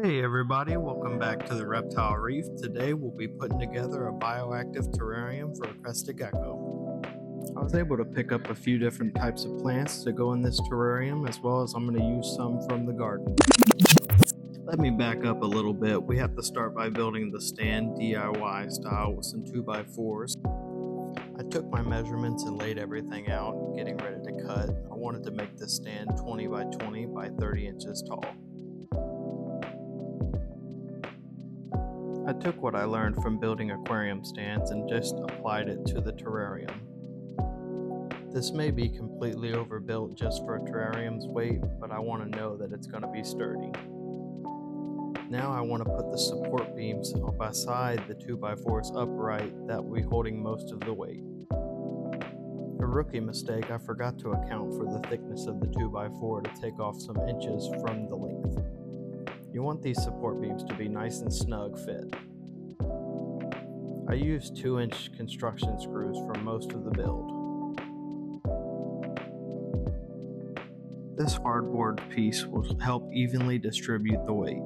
Hey everybody, welcome back to the Reptile Reef. Today we'll be putting together a bioactive terrarium for a Crested Gecko. I was able to pick up a few different types of plants to go in this terrarium, as well as I'm going to use some from the garden. Let me back up a little bit. We have to start by building the stand DIY style with some 2x4s. I took my measurements and laid everything out, getting ready to cut. I wanted to make this stand 20 by 20 by 30 inches tall. I took what I learned from building aquarium stands and just applied it to the terrarium. This may be completely overbuilt just for a terrarium's weight, but I want to know that it's going to be sturdy. Now I want to put the support beams beside the 2x4s upright that will be holding most of the weight. A rookie mistake, I forgot to account for the thickness of the 2x4 to take off some inches from the length. You want these support beams to be nice and snug fit. I used 2-inch construction screws for most of the build. This hardboard piece will help evenly distribute the weight.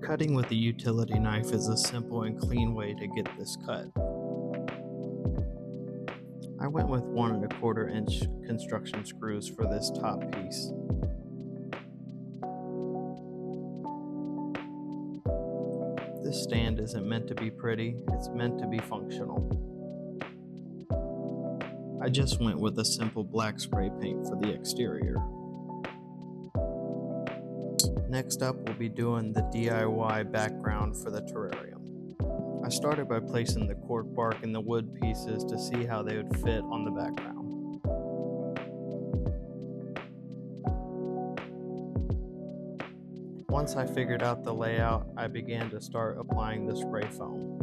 Cutting with a utility knife is a simple and clean way to get this cut. I went with 1 1/4 inch construction screws for this top piece. This stand isn't meant to be pretty, it's meant to be functional. I just went with a simple black spray paint for the exterior. Next up, we'll be doing the DIY background for the terrarium. I started by placing the cork bark and the wood pieces to see how they would fit on the background. Once I figured out the layout, I began to start applying the spray foam.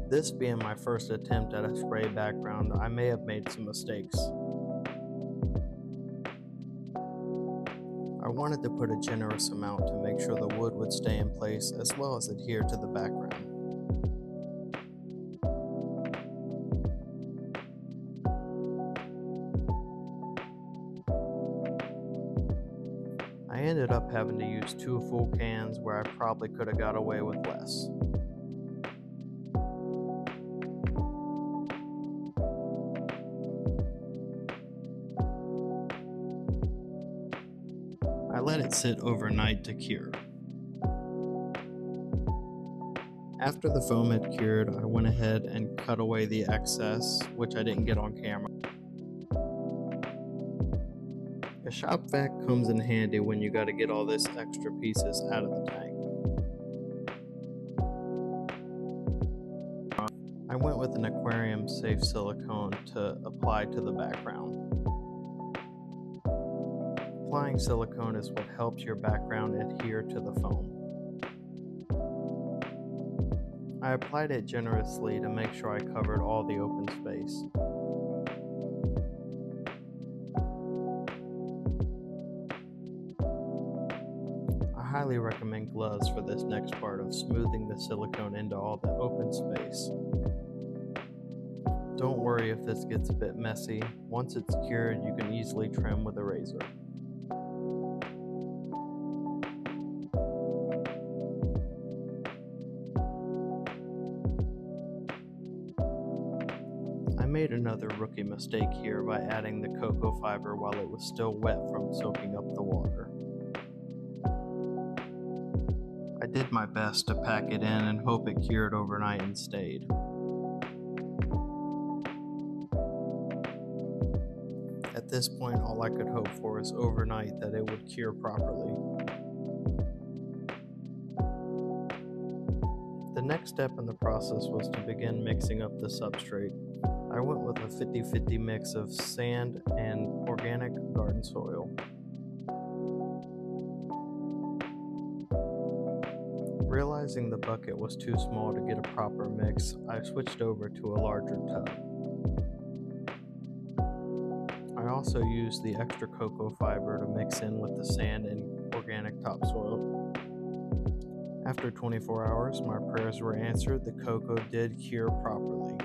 This being my first attempt at a spray background, I may have made some mistakes. I wanted to put a generous amount to make sure the wood would stay in place as well as adhere to the background. I ended up having to use 2 full cans where I probably could have got away with less. I let it sit overnight to cure. After the foam had cured, I went ahead and cut away the excess, which I didn't get on camera. A shop vac comes in handy when you gotta get all this extra pieces out of the tank. I went with an aquarium safe silicone to apply to the background. Applying silicone is what helps your background adhere to the foam. I applied it generously to make sure I covered all the open space. I highly recommend gloves for this next part of smoothing the silicone into all the open space. Don't worry if this gets a bit messy. Once it's cured, you can easily trim with a razor. I made another rookie mistake here by adding the cocoa fiber while it was still wet from soaking up the water. I did my best to pack it in and hope it cured overnight and stayed. At this point, all I could hope for is overnight that it would cure properly. The next step in the process was to begin mixing up the substrate. I went with a 50-50 mix of sand and organic garden soil. Realizing the bucket was too small to get a proper mix, I switched over to a larger tub. I also used the extra cocoa fiber to mix in with the sand and organic topsoil. After 24 hours, my prayers were answered. The cocoa did cure properly.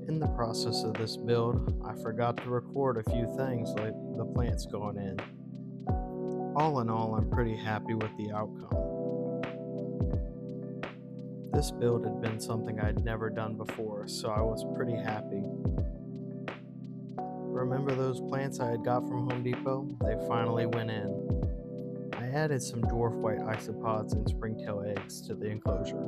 In the the process of this build, I forgot to record a few things like the plants going in. All in all, I'm pretty happy with the outcome. This build had been something I'd never done before, so I was pretty happy. Remember those plants I had got from Home Depot? They finally went in. I added some dwarf white isopods and springtail eggs to the enclosure.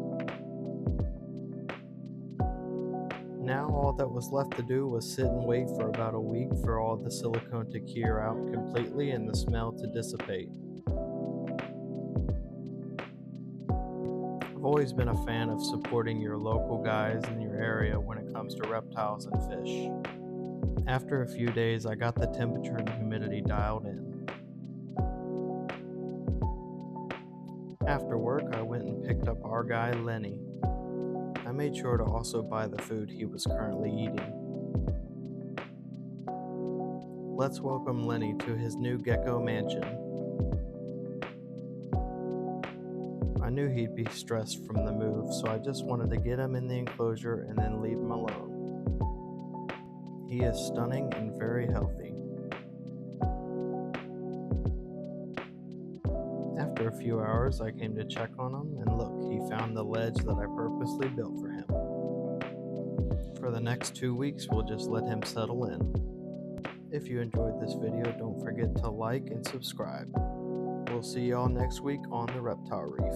Now all that was left to do was sit and wait for about a week for all the silicone to cure out completely and the smell to dissipate. I've always been a fan of supporting your local guys in your area when it comes to reptiles and fish. After a few days, I got the temperature and humidity dialed in. After work, I went and picked up our guy Lenny. I made sure to also buy the food he was currently eating. Let's welcome Lenny to his new Gecko mansion. I knew he'd be stressed from the move, so I just wanted to get him in the enclosure and then leave him alone. He is stunning and very healthy. After a few hours, I came to check on him, and look, he found the ledge that I purposely built for him. For the next 2 weeks, we'll just let him settle in. If you enjoyed this video, don't forget to like and subscribe. We'll see y'all next week on The Reptile Reef.